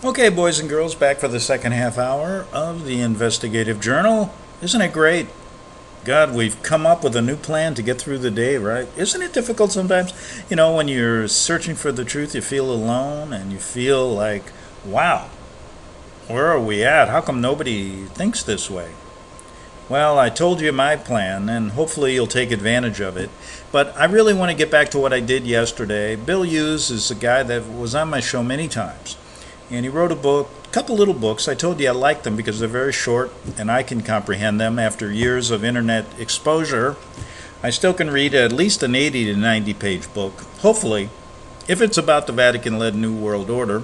Okay, boys and girls, back for the second half hour of the Investigative Journal. Isn't it great? God, we've come up with a new plan to get through the day, right? Isn't it difficult sometimes? You know, when you're searching for the truth, you feel alone and you feel like, wow, where are we at? How come nobody thinks this way? Well, I told you my plan, and hopefully you'll take advantage of it. But I really want to get back to what I did yesterday. Bill Hughes is a guy that was on my show many times. And he wrote a couple little books. I told you I like them because they're very short and I can comprehend them after years of internet exposure. I still can read at least an 80 to 90 page book, hopefully, if it's about the Vatican-led New World Order,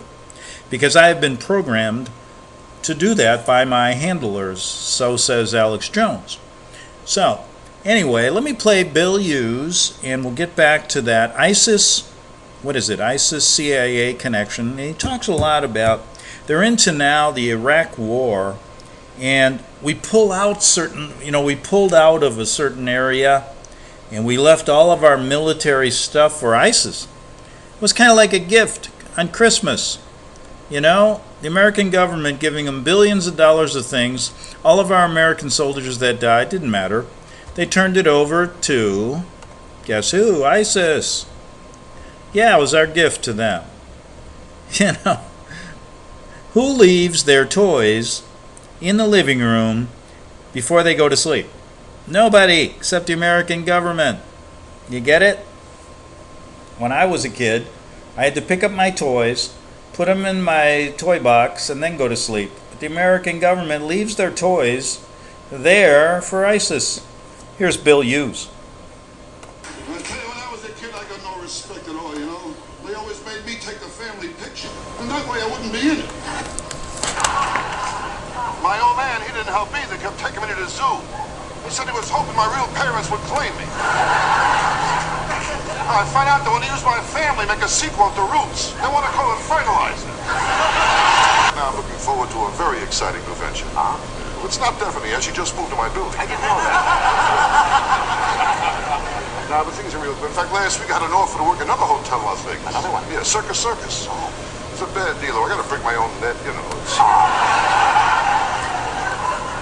because I have been programmed to do that by my handlers, so says Alex Jones. So, anyway, let me play Bill Hughes and we'll get back to that ISIS CIA connection. And he talks a lot about, they're into now the Iraq war, and we pulled out of a certain area, and we left all of our military stuff for ISIS. It was kind of like a gift on Christmas. You know, the American government giving them billions of dollars of things. All of our American soldiers that died, didn't matter. They turned it over to, guess who? ISIS. Yeah, it was our gift to them. You know, who leaves their toys in the living room before they go to sleep? Nobody, except the American government. You get it? When I was a kid, I had to pick up my toys, put them in my toy box, and then go to sleep. But the American government leaves their toys there for ISIS. Here's Bill Hughes. Respect at all, you know. They always made me take the family picture, and that way I wouldn't be in it. My old man, he didn't help either, kept taking me to the zoo. He said he was hoping my real parents would claim me. I find out that when they use my family, make a sequel to Roots. They want to call it Fertilizer. Now I'm looking forward to a very exciting new venture. It's not definitely yet. She just moved to my building. I didn't know that. Now, the things are real good. In fact, last week I had an offer to work another hotel in Las Vegas. Another one? Yeah, Circus. Oh. It's a bad deal, though. I gotta bring my own net, you know.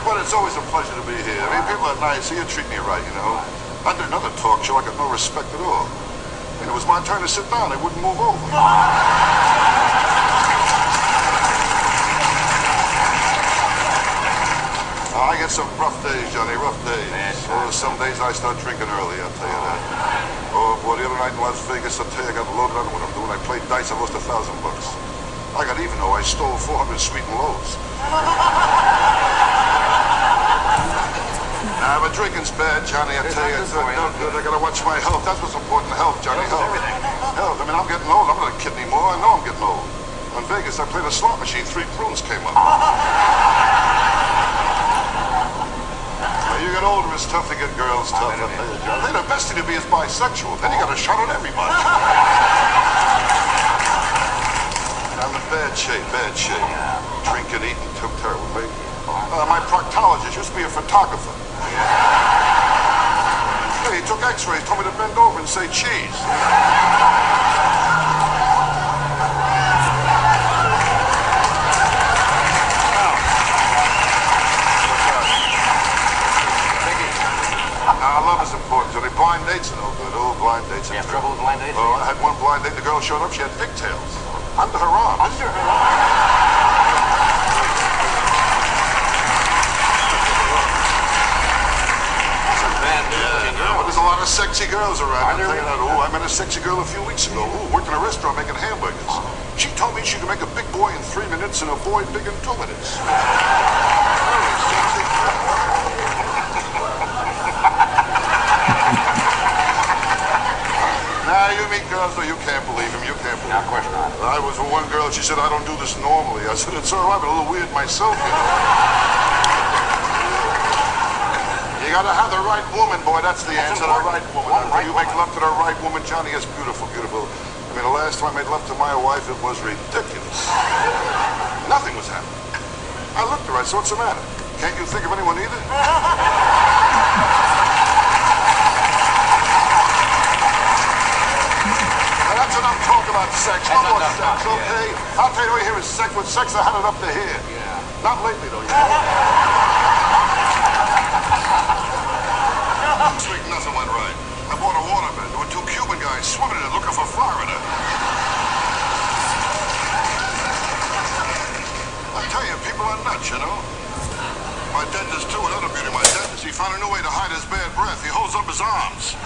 But it's always a pleasure to be here. I mean, people are nice. So you treat me right, you know. I did another talk show. I got no respect at all. And it was my turn to sit down. They wouldn't move over. I get some rough days, Johnny, rough days. Oh, some days I start drinking early, I'll tell you that. Oh, boy, the other night in Las Vegas, I'll tell you, I got loaded on what I'm doing. I played dice, I lost $1,000. I got even, though. I stole 400 sweet and loaves. Nah, but drinking's bad, Johnny, I tell you. It's not good. I gotta watch my health. That's what's important, health, Johnny, health. Health. I mean, I'm getting old. I'm not a kid anymore. I know I'm getting old. In Vegas, I played a slot machine. 3 prunes came up. You get older, it's tough to get girls, tough. I tell you, John. The best thing to be is bisexual. Then you got a shot at everybody. I'm in bad shape. Drinking, eating, took terrible. My proctologist used to be a photographer. Hey, he took x-rays, told me to bend over and say cheese. Love is important, Johnny. Blind dates are no good. Oh, blind dates are You have trouble with blind dates? Oh, I had one blind date. The girl showed up. She had pigtails. Under her arm. Under her That's a bad news. But there's a lot of sexy girls around. Oh, I met a sexy girl a few weeks ago. Ooh, worked in a restaurant making hamburgers. She told me she could make a big boy in 3 minutes and a boy big in 2 minutes. Very sexy. Now, you meet girls, though, you can't believe him. You can't believe him. Of course not. I was with one girl, she said, I don't do this normally. I said, it's all right, but a little weird myself, you know. You gotta have the right woman, boy. That's the answer, the right woman. You make love to the right woman, Johnny, it's beautiful, beautiful. I mean, the last time I made love to my wife, it was ridiculous. Nothing was happening. I looked at her, I said, what's the matter? Can't you think of anyone either? That's enough talk about sex. No more sex, okay? I'll tell you right here is sex. With sex, I had it up to here. Yeah. Not lately, though, you know? This week, nothing went right. I bought a waterbed. There were two Cuban guys swimming in it looking for Florida. I tell you, people are nuts, you know? My dentist, too, another beauty. My dentist, he found a new way to hide his bad breath. He holds up his arms.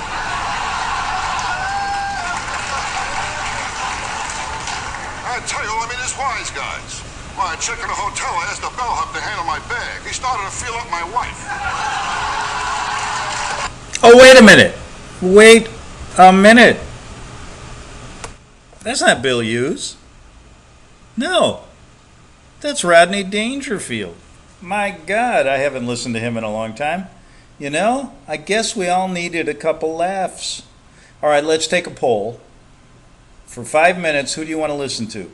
I tell you, I mean, there's wise guys. Well, I checked in a hotel. I asked the bellhop to handle my bag. He started to feel up my wife. Oh, wait a minute. Wait a minute. That's not Bill Hughes. No. That's Rodney Dangerfield. My God, I haven't listened to him in a long time. You know, I guess we all needed a couple laughs. All right, let's take a poll. For 5 minutes, who do you want to listen to?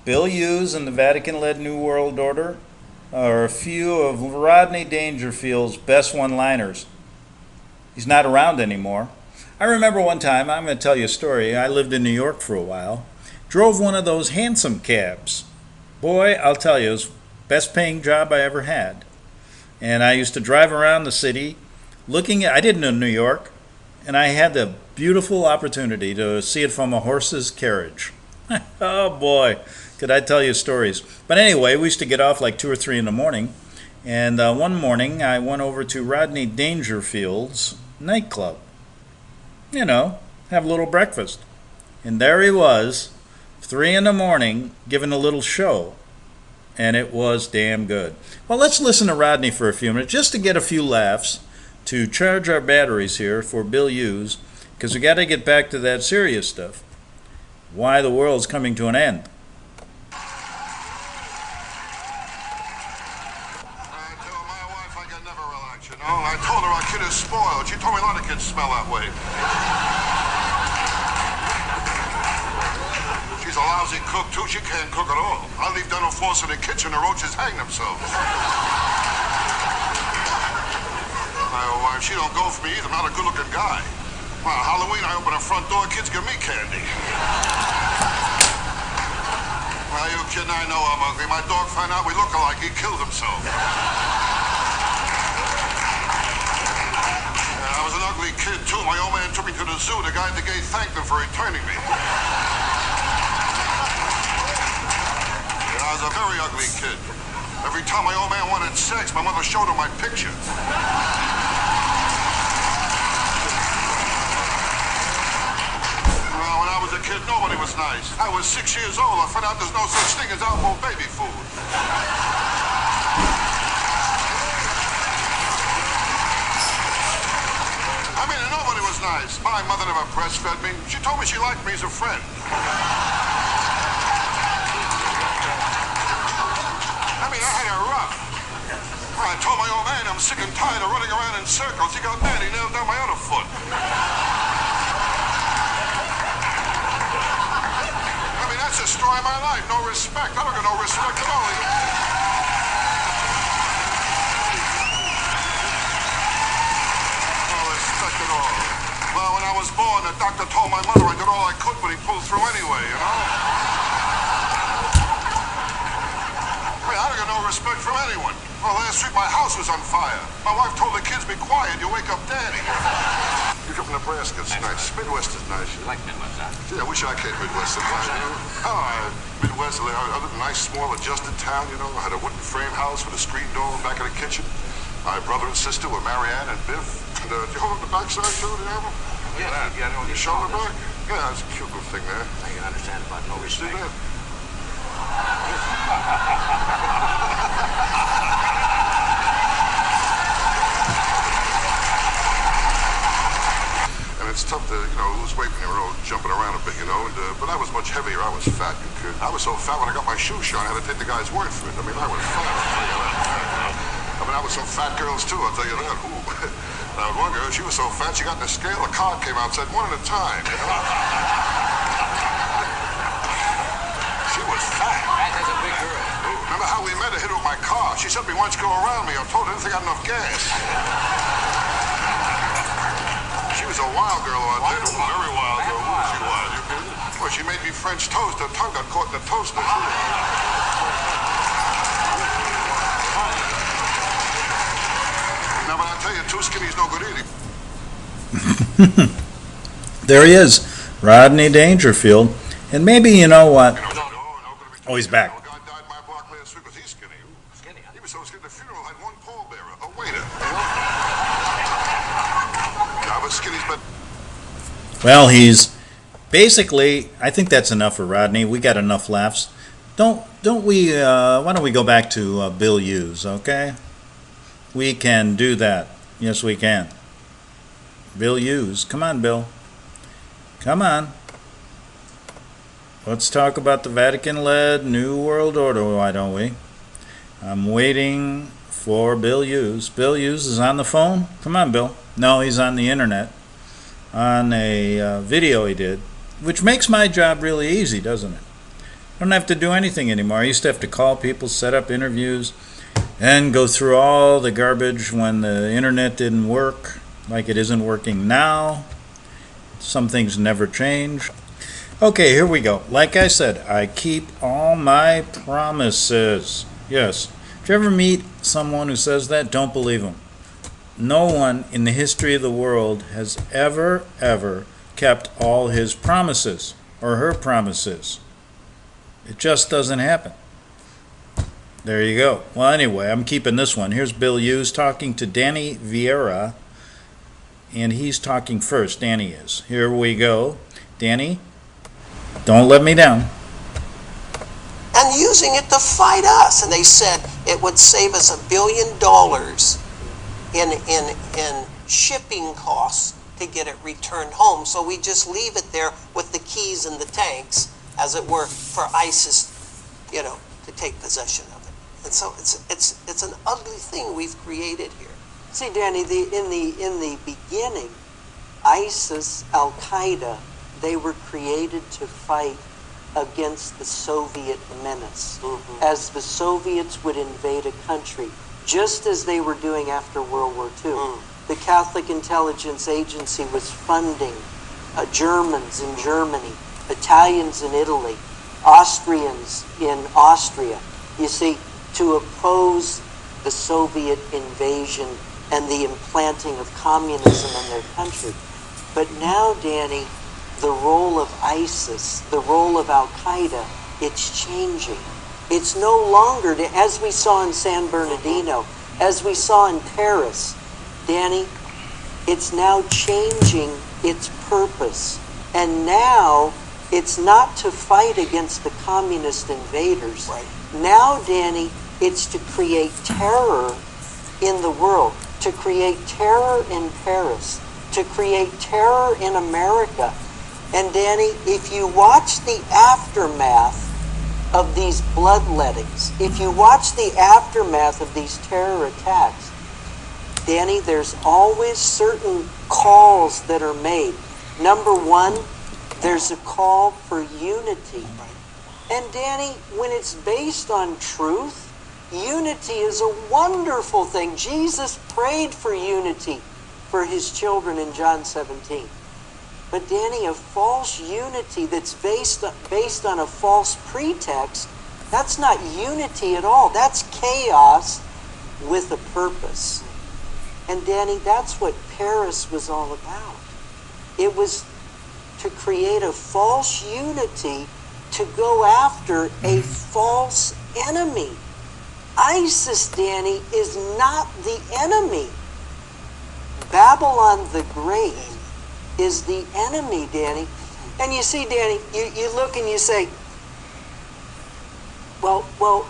Bill Hughes and the Vatican-led New World Order, or a few of Rodney Dangerfield's best one-liners? He's not around anymore. I remember one time, I'm going to tell you a story. I lived in New York for a while. Drove one of those hansom cabs. Boy, I'll tell you, it was the best paying job I ever had. And I used to drive around the city looking at, I didn't know New York, and I had the beautiful opportunity to see it from a horse's carriage. Oh boy, could I tell you stories. But anyway, we used to get off like 2 or 3 in the morning. And one morning I went over to Rodney Dangerfield's nightclub. You know, have a little breakfast. And there he was, 3 in the morning, giving a little show. And it was damn good. Well, let's listen to Rodney for a few minutes, just to get a few laughs, to charge our batteries here for Bill Hughes, because we got to get back to that serious stuff. Why the world's coming to an end. I tell my wife I can never relax, you know? I told her our kid is spoiled. She told me a lot of kids smell that way. She's a lousy cook, too. She can't cook at all. I leave dental floss in the kitchen, the roaches hang themselves. My wife, she don't go for me either. I'm not a good-looking guy. Well, Halloween, I open the front door, kids give me candy. Well, you kidding? I know I'm ugly. My dog found out we look alike. He killed himself. Yeah, I was an ugly kid, too. My old man took me to the zoo. The guy at the gate thanked him for returning me. Yeah, I was a very ugly kid. Every time my old man wanted sex, my mother showed him my picture. Well, when I was a kid, nobody was nice. I was 6 years old. I found out there's no such thing as elbow baby food. I mean, nobody was nice. My mother never breastfed me. She told me she liked me as a friend. I mean, I had her rough. Well, I told my old man I'm sick and tired of running around in circles. He got mad. He nailed down my other foot. I mean, that's the story of my life. No respect. I don't get no respect at all. No respect at all. Well, when I was born, the doctor told my mother I did all I could, but he pulled through anyway, you know? I don't get no respect from anyone. Well, last week my house was on fire. My wife told the kids, be quiet, you wake up Daddy. You're from Nebraska, it's nice. Midwest is nice. You like Midwest, huh? Yeah, I wish I came Midwest sometimes, you know? Oh, Midwest, I lived in a nice, small, adjusted town, you know? I had a wooden frame house with a screen door in the back of the kitchen. My brother and sister were Marianne and Biff. And, do you hold up the backside, too? Do you have them? Yeah, I know. You show them the back? Yeah, that's a cute little thing there. I can understand about no You see respect. that? And it's tough to, you know, lose weight when you're jumping around a bit, you know. But I was much heavier. I was fat, you kid. I was so fat when I got my shoes shone, I had to take the guy's word for it. I mean, I was fat. I'll tell you that. I mean, I was some fat girls, too, I'll tell you that. Ooh. Now, one girl, she was so fat, she got in the scale, a card came out and said, 1 at a time, you know. She was fat. That's a big girl. Remember how we met? I hit her with my car. She said me once go around me. I told her I didn't think I had enough gas. She was a wild girl out there. Very wild girl. She was. You kidding? Well, she made me French toast. Her tongue got caught in the toaster. Now, but I'll tell you, too skinny's no good eating. There he is, Rodney Dangerfield. And maybe, you know what? Oh, he's back. A guy died in my block last week. Was he skinny? Skinny, huh? He was so skinny, the funeral had one pallbearer, a waiter. Yeah, but skinny's but... Well, he's basically, I think that's enough for Rodney. We got enough laughs. Don't we, why don't we go back to Bill Hughes, okay? We can do that. Yes, we can. Bill Hughes. Come on, Bill. Come on. Let's talk about the Vatican-led New World Order, why don't we? I'm waiting for Bill Hughes. Bill Hughes is on the phone. Come on, Bill. No, he's on the internet. On a video he did, which makes my job really easy, doesn't it? I don't have to do anything anymore. I used to have to call people, set up interviews, and go through all the garbage when the internet didn't work, like it isn't working now. Some things never change. Okay, here we go. Like I said, I keep all my promises. Yes. If you ever meet someone who says that, don't believe them. No one in the history of the world has ever kept all his promises or her promises. It just doesn't happen. There you go. Well, anyway, I'm keeping this one. Here's Bill Hughes talking to Danny Vieira, and he's talking first. Danny is. Here we go. Danny, don't let me down. And using it to fight us. And they said it would save us $1 billion in shipping costs to get it returned home. So we just leave it there with the keys and the tanks, as it were, for ISIS, to take possession of it. And so it's an ugly thing we've created here. See, Danny, in the beginning, ISIS, Al Qaeda, they were created to fight against the Soviet menace. Mm-hmm. As the Soviets would invade a country, just as they were doing after World War II. The Catholic Intelligence Agency was funding Germans in Germany, Italians in Italy, Austrians in Austria, you see, to oppose the Soviet invasion and the implanting of communism in their country. But now, Danny, the role of ISIS, the role of Al Qaeda, it's changing. It's no longer, as we saw in San Bernardino, as we saw in Paris, Danny, it's now changing its purpose. And now it's not to fight against the communist invaders. Right. Now, Danny, it's to create terror in the world, to create terror in Paris, to create terror in America. And Danny, if you watch the aftermath of these bloodlettings, if you watch the aftermath of these terror attacks, Danny, there's always certain calls that are made. Number one, there's a call for unity. And Danny, when it's based on truth, unity is a wonderful thing. Jesus prayed for unity for his children in John 17. But Danny, a false unity that's based on a false pretext, that's not unity at all. That's chaos with a purpose. And Danny, that's what Paris was all about. It was to create a false unity to go after a false enemy. ISIS, Danny, is not the enemy. Babylon the Great is the enemy, Danny. And you see, Danny, you look and you say, well,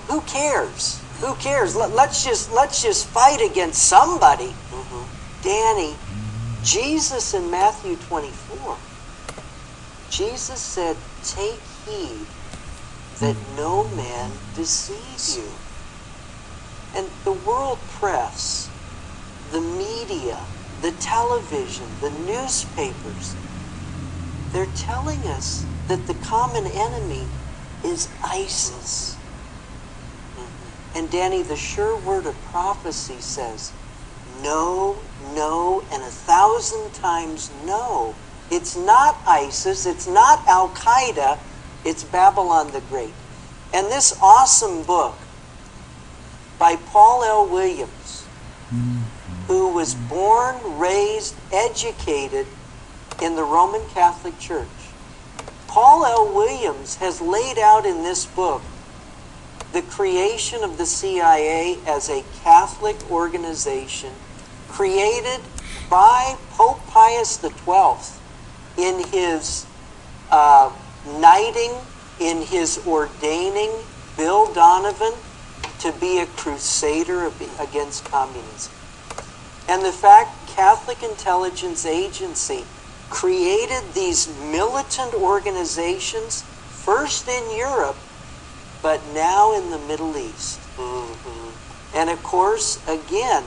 who cares? Who cares? Let's just fight against somebody. Danny, Jesus in Matthew 24, Jesus said, take heed that no man deceive you. And the world press, the media, the television, the newspapers, they're telling us that the common enemy is ISIS. And Danny, the sure word of prophecy says, no, no, and 1,000 times no. It's not ISIS, it's not Al-Qaeda, it's Babylon the Great. And this awesome book by Paul L. Williams, who was born, raised, educated in the Roman Catholic Church. Paul L. Williams has laid out in this book the creation of the CIA as a Catholic organization created by Pope Pius XII in his knighting, in his ordaining Bill Donovan to be a crusader against communism. And the fact Catholic Intelligence Agency created these militant organizations, first in Europe, but now in the Middle East. And of course, again,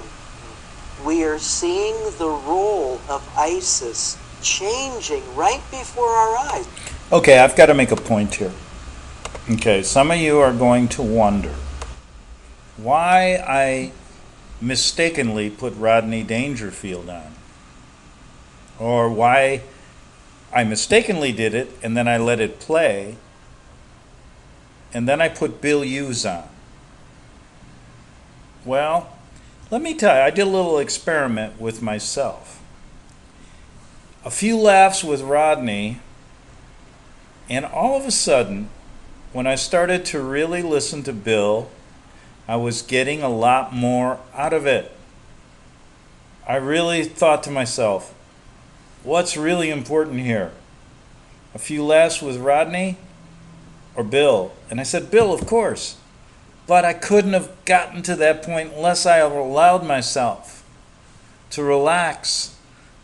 we are seeing the role of ISIS changing right before our eyes. Okay, I've got to make a point here. Okay, some of you are going to wonder why I mistakenly put Rodney Dangerfield on, or why I mistakenly did it and then I let it play, and then I put Bill Hughes on. Well, let me tell you, I did a little experiment with myself. A few laughs with Rodney, and all of a sudden, when I started to really listen to Bill, I was getting a lot more out of it. I really thought to myself, what's really important here? A few laughs with Rodney or Bill? And I said, Bill, of course. But I couldn't have gotten to that point unless I allowed myself to relax,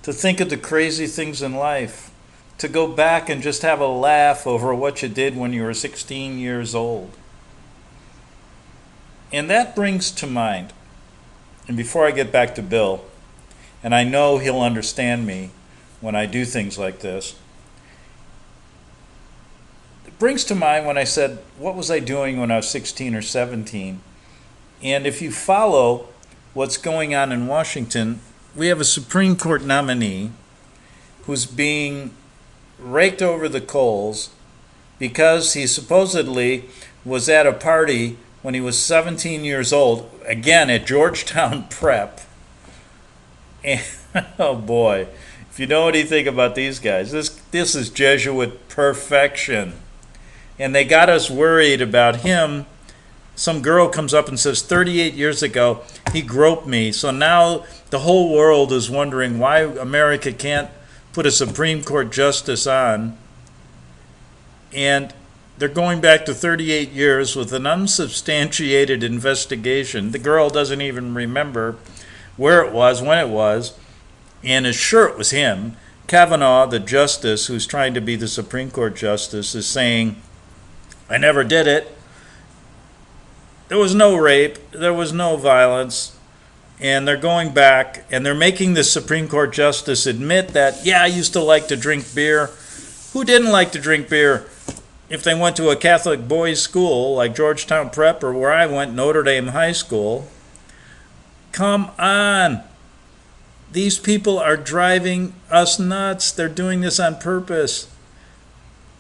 to think of the crazy things in life, to go back and just have a laugh over what you did when you were 16 years old. And that brings to mind, and before I get back to Bill, and I know he'll understand me when I do things like this, it brings to mind when I said, what was I doing when I was 16 or 17? And if you follow what's going on in Washington, we have a Supreme Court nominee who's being raked over the coals because he supposedly was at a party when he was 17 years old, again at Georgetown Prep. And, oh boy, if you know anything about these guys, this is Jesuit perfection. And they got us worried about him. Some girl comes up and says, 38 years ago, he groped me. So now the whole world is wondering why America can't put a Supreme Court justice on. And they're going back to 38 years with an unsubstantiated investigation. The girl doesn't even remember where it was, when it was, and is sure it was him. Kavanaugh, the justice who's trying to be the Supreme Court justice, is saying, I never did it. There was no rape. There was no violence. And they're going back, and they're making the Supreme Court justice admit that, yeah, I used to like to drink beer. Who didn't like to drink beer? If they went to a Catholic boys' school like Georgetown Prep or where I went, Notre Dame High School. Come on. These people are driving us nuts. They're doing this on purpose.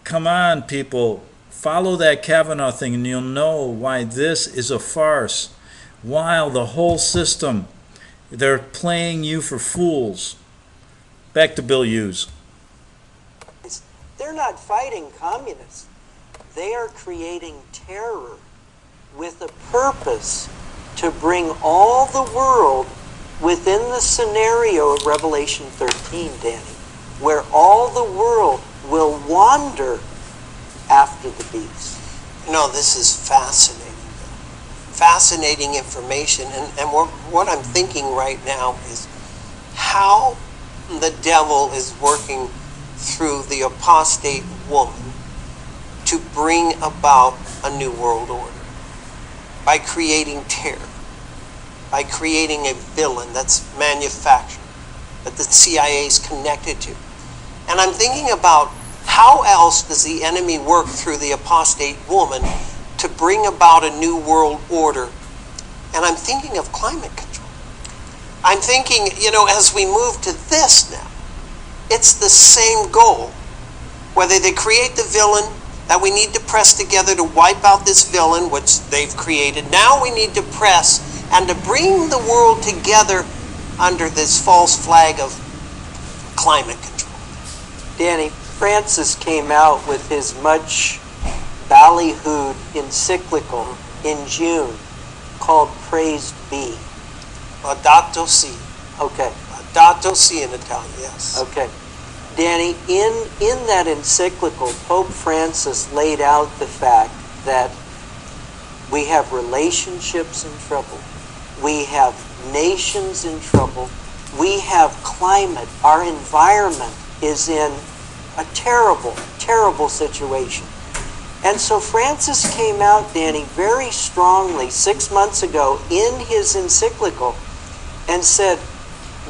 Come on, people. Follow that Kavanaugh thing and you'll know why this is a farce. While the whole system, they're playing you for fools. Back to Bill Hughes. They're not fighting communists. They are creating terror with a purpose to bring all the world within the scenario of Revelation 13, Danny, where all the world will wander after the beast. No, this is fascinating. Fascinating information. And what I'm thinking right now is how the devil is working through the apostate woman to bring about a new world order by creating terror, by creating a villain that's manufactured, that the CIA is connected to. And I'm thinking about how else does the enemy work through the apostate woman to bring about a new world order? And I'm thinking of climate control. I'm thinking, as we move to this now, it's the same goal. Whether they create the villain that we need to press together to wipe out this villain, which they've created. Now we need to press and to bring the world together under this false flag of climate control. Danny, Francis came out with his much ballyhooed encyclical in June called Praise Be. Laudato Si. Okay. Laudato Si in Italian, yes. Okay. Danny, in that encyclical, Pope Francis laid out the fact that we have relationships in trouble. We have nations in trouble. We have climate. Our environment is in a terrible, terrible situation. And so Francis came out, Danny, very strongly 6 months ago in his encyclical and said,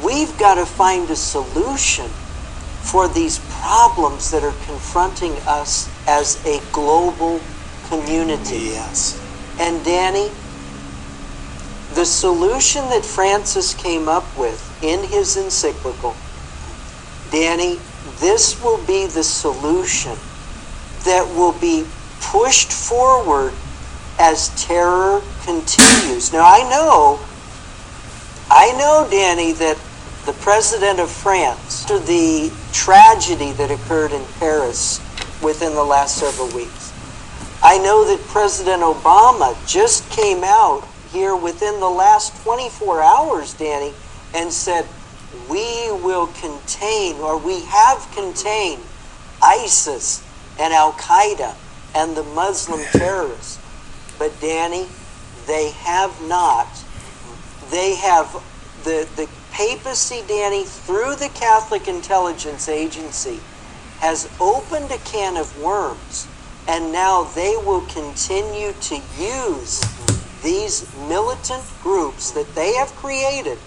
we've got to find a solution for these problems that are confronting us as a global community. Yes. And Danny, the solution that Francis came up with in his encyclical, Danny, this will be the solution that will be pushed forward as terror continues. Now I know, Danny, that the president of France, after the tragedy that occurred in Paris within the last several weeks, I know that President Obama just came out here within the last 24 hours, Danny, and said, we will contain, or we have contained, ISIS and Al-Qaeda and the Muslim terrorists. But Danny, they have not. They have, the papacy, Danny, through the Catholic Intelligence Agency, has opened a can of worms, and now they will continue to use these militant groups that they have created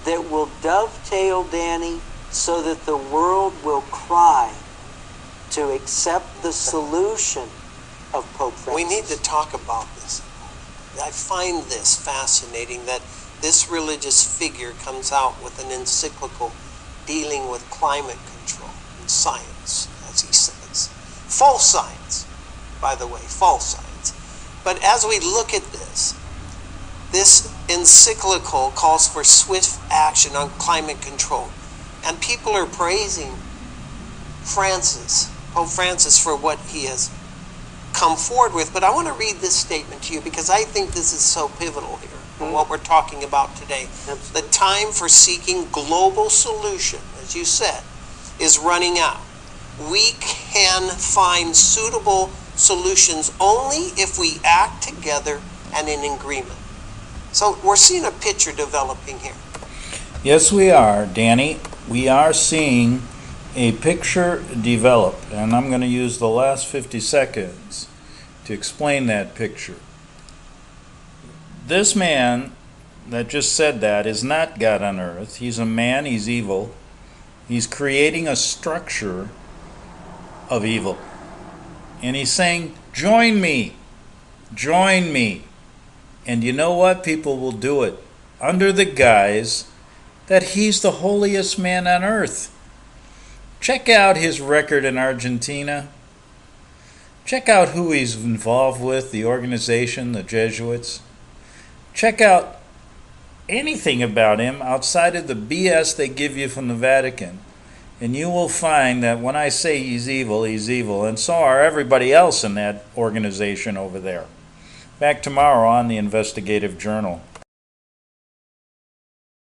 that will dovetail, Danny, so that the world will cry to accept the solution of Pope Francis. We need to talk about this. I find this fascinating that this religious figure comes out with an encyclical dealing with climate control and science, as he says. False science, by the way, false science. But as we look at this encyclical calls for swift action on climate control. And people are praising Pope Francis, for what he has come forward with. But I want to read this statement to you because I think this is so pivotal here for what we're talking about today. Absolutely. The time for seeking global solution, as you said, is running out. We can find suitable solutions only if we act together and in agreement. So we're seeing a picture developing here. Yes, we are, Danny. We are seeing a picture develop, and I'm going to use the last 50 seconds to explain that picture. This man that just said that is not God on earth. He's a man, he's evil. He's creating a structure of evil. And he's saying, join me, join me. And you know what? People will do it under the guise that he's the holiest man on earth. Check out his record in Argentina. Check out who he's involved with, the organization, the Jesuits. Check out anything about him outside of the BS they give you from the Vatican. And you will find that when I say he's evil, and so are everybody else in that organization over there. Back tomorrow on the Investigative Journal.